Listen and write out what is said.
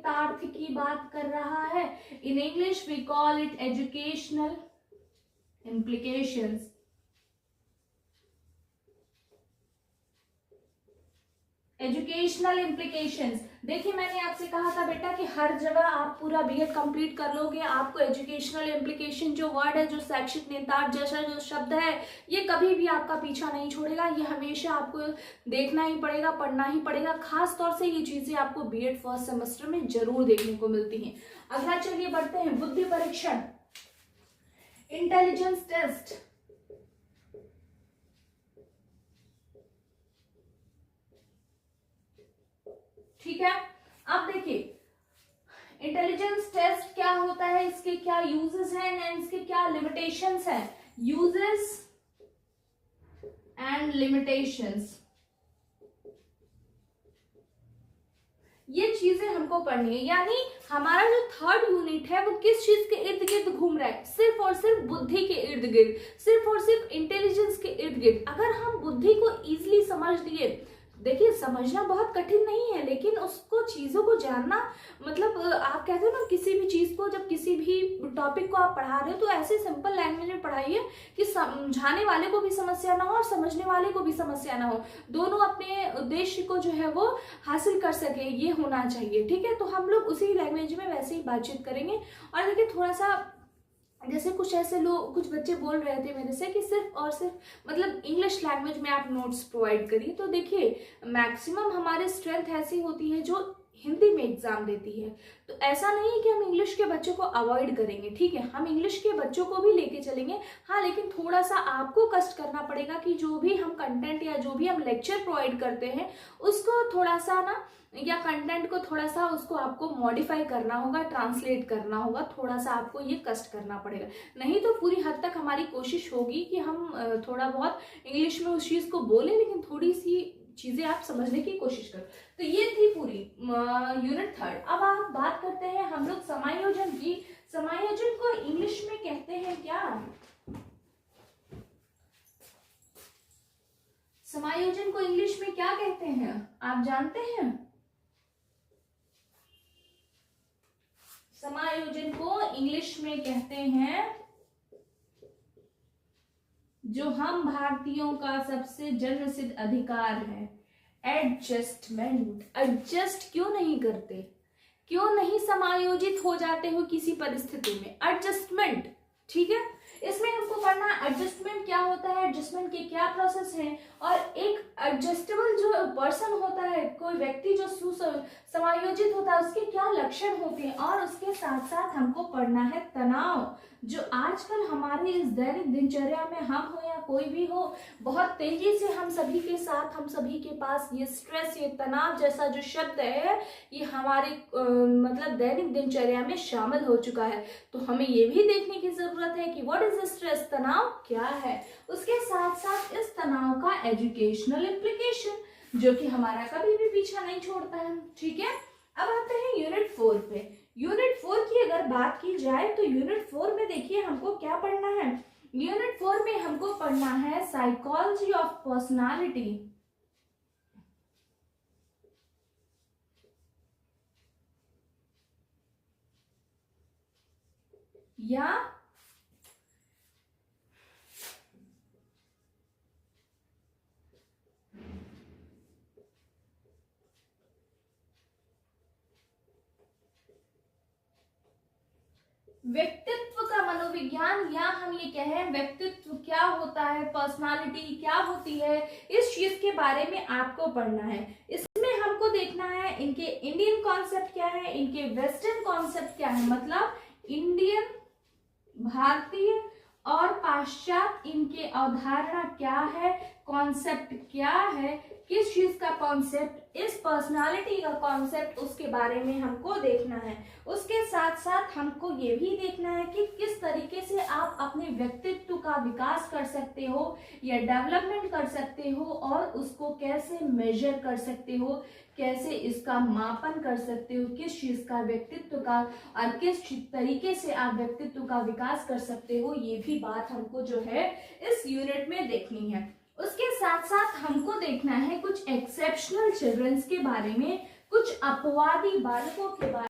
चरितार्थ की बात कर रहा है। In English we call it educational implications। Educational implications, देखिए मैंने आपसे कहा था बेटा कि हर जगह आप पूरा बीएड कंप्लीट कर लोगे, आपको एजुकेशनल इम्प्लीकेशन जो वर्ड है, जो शैक्षिक निहितार्थ जैसा जो शब्द है, ये कभी भी आपका पीछा नहीं छोड़ेगा। ये हमेशा आपको देखना ही पड़ेगा, पढ़ना ही पड़ेगा। खास तौर से ये चीजें आपको बीएड फर्स्ट सेमेस्टर में जरूर देखने को मिलती हैं। अगला चलिए बढ़ते हैं, बुद्धि परीक्षण, इंटेलिजेंस टेस्ट। ठीक है, अब देखिए इंटेलिजेंस टेस्ट क्या होता है, इसके क्या यूजेस हैं एंड इसके क्या लिमिटेशंस हैं। यूजेस एंड लिमिटेशंस, ये चीजें हमको पढ़नी है। यानी हमारा जो थर्ड यूनिट है वो किस चीज के इर्द गिर्द घूम रहा है, सिर्फ और सिर्फ बुद्धि के इर्द गिर्द, सिर्फ और सिर्फ इंटेलिजेंस के इर्द गिर्द। अगर हम बुद्धि को इजीली समझ लिए, देखिए समझना बहुत कठिन नहीं है, लेकिन उसको चीजों को जानना, मतलब आप कहते हो ना किसी भी चीज को, जब किसी भी टॉपिक को आप पढ़ा रहे हो तो ऐसे सिंपल लैंग्वेज में पढ़ाइए कि समझाने वाले को भी समस्या ना हो और समझने वाले को भी समस्या ना हो, दोनों अपने उद्देश्य को जो है वो हासिल कर सके, ये होना चाहिए। ठीक है, तो हम लोग उसी लैंग्वेज में वैसे ही बातचीत करेंगे। और देखिए थोड़ा सा जैसे कुछ ऐसे लोग, कुछ बच्चे बोल रहे थे मेरे से कि सिर्फ और सिर्फ मतलब इंग्लिश लैंग्वेज में आप नोट्स प्रोवाइड करिए। तो देखिए मैक्सिमम हमारे स्ट्रेंथ ऐसी होती है जो हिंदी में एग्जाम देती है, तो ऐसा नहीं है कि हम इंग्लिश के बच्चों को अवॉइड करेंगे। ठीक है, हम इंग्लिश के बच्चों को भी लेके चलेंगे, हाँ, लेकिन थोड़ा सा आपको कष्ट करना पड़ेगा कि जो भी हम कंटेंट या जो भी हम लेक्चर प्रोवाइड करते हैं उसको थोड़ा सा ना, या कंटेंट को थोड़ा सा उसको आपको मॉडिफाई करना होगा, ट्रांसलेट करना होगा, थोड़ा सा आपको ये कष्ट करना पड़ेगा। नहीं तो पूरी हद तक हमारी कोशिश होगी कि हम थोड़ा बहुत इंग्लिश में उस चीज को बोलें, लेकिन थोड़ी सी चीजें आप समझने की कोशिश करो। तो ये थी पूरी यूनिट थर्ड। अब आप बात करते हैं हम लोग समायोजन की। समायोजन को इंग्लिश में कहते हैं क्या? समायोजन को इंग्लिश में क्या कहते हैं, आप जानते हैं? समायोजन को इंग्लिश में कहते हैं, जो हम भारतीयों का सबसे जन्मसिद्ध अधिकार है, एडजस्टमेंट। एडजस्ट क्यों नहीं करते, क्यों नहीं समायोजित हो जाते हो किसी परिस्थिति में? एडजस्टमेंट। ठीक है, इसमें हमको पढ़ना एडजस्टमेंट क्या होता है, एडजस्टमेंट के क्या प्रोसेस है, और एक एडजस्टेबल जो पर्सन होता है, कोई व्यक्ति जो समायोजित होता है, उसके क्या लक्षण होते हैं। और उसके साथ साथ हमको पढ़ना है तनाव, जो आजकल हमारे इस दैनिक दिनचर्या में हम हो या कोई भी हो, बहुत तेजी से हम सभी के साथ, हम सभी के पास ये स्ट्रेस, ये तनाव जैसा जो शब्द है, ये हमारे मतलब दैनिक दिनचर्या में शामिल हो चुका है। तो हमें ये भी देखने की जरूरत है कि व्हाट इज स्ट्रेस, तनाव क्या है। उसके साथ साथ इस तनाव का एजुकेशनल इम्प्लीकेशन, जो कि हमारा कभी भी पीछा नहीं छोड़ता है। ठीक है, अब आते हैं यूनिट 4 पे। यूनिट 4 की अगर बात की जाए तो यूनिट 4 में देखिए हमको क्या पढ़ना है। यूनिट 4 में हमको पढ़ना है साइकोलॉजी ऑफ पर्सनालिटी, या व्यक्तित्व का मनोविज्ञान, या हम ये कहें व्यक्तित्व क्या होता है, पर्सनालिटी क्या होती है, इस चीज के बारे में आपको पढ़ना है। इसमें हमको देखना है इनके इंडियन कॉन्सेप्ट क्या है, इनके वेस्टर्न कॉन्सेप्ट क्या है, मतलब इंडियन, भारतीय और पाश्चात्य, इनके अवधारणा क्या है, कॉन्सेप्ट क्या है, किस चीज का कॉन्सेप्ट, इस पर्सनालिटी का कॉन्सेप्ट, उसके बारे में हमको देखना है। उसके साथ साथ हमको ये भी देखना है कि किस तरीके से आप अपने व्यक्तित्व का विकास कर सकते हो या डेवलपमेंट कर सकते हो, और उसको कैसे मेजर कर सकते हो, कैसे इसका मापन कर सकते हो, किस चीज का व्यक्तित्व का, और किस तरीके से आप व्यक्तित्व का विकास कर सकते हो, ये भी बात हमको जो है इस यूनिट में देखनी है। उसके साथ साथ हमको देखना है कुछ एक्सेप्शनल चिल्ड्रंस के बारे में, कुछ अपवादी बालकों के बारे में।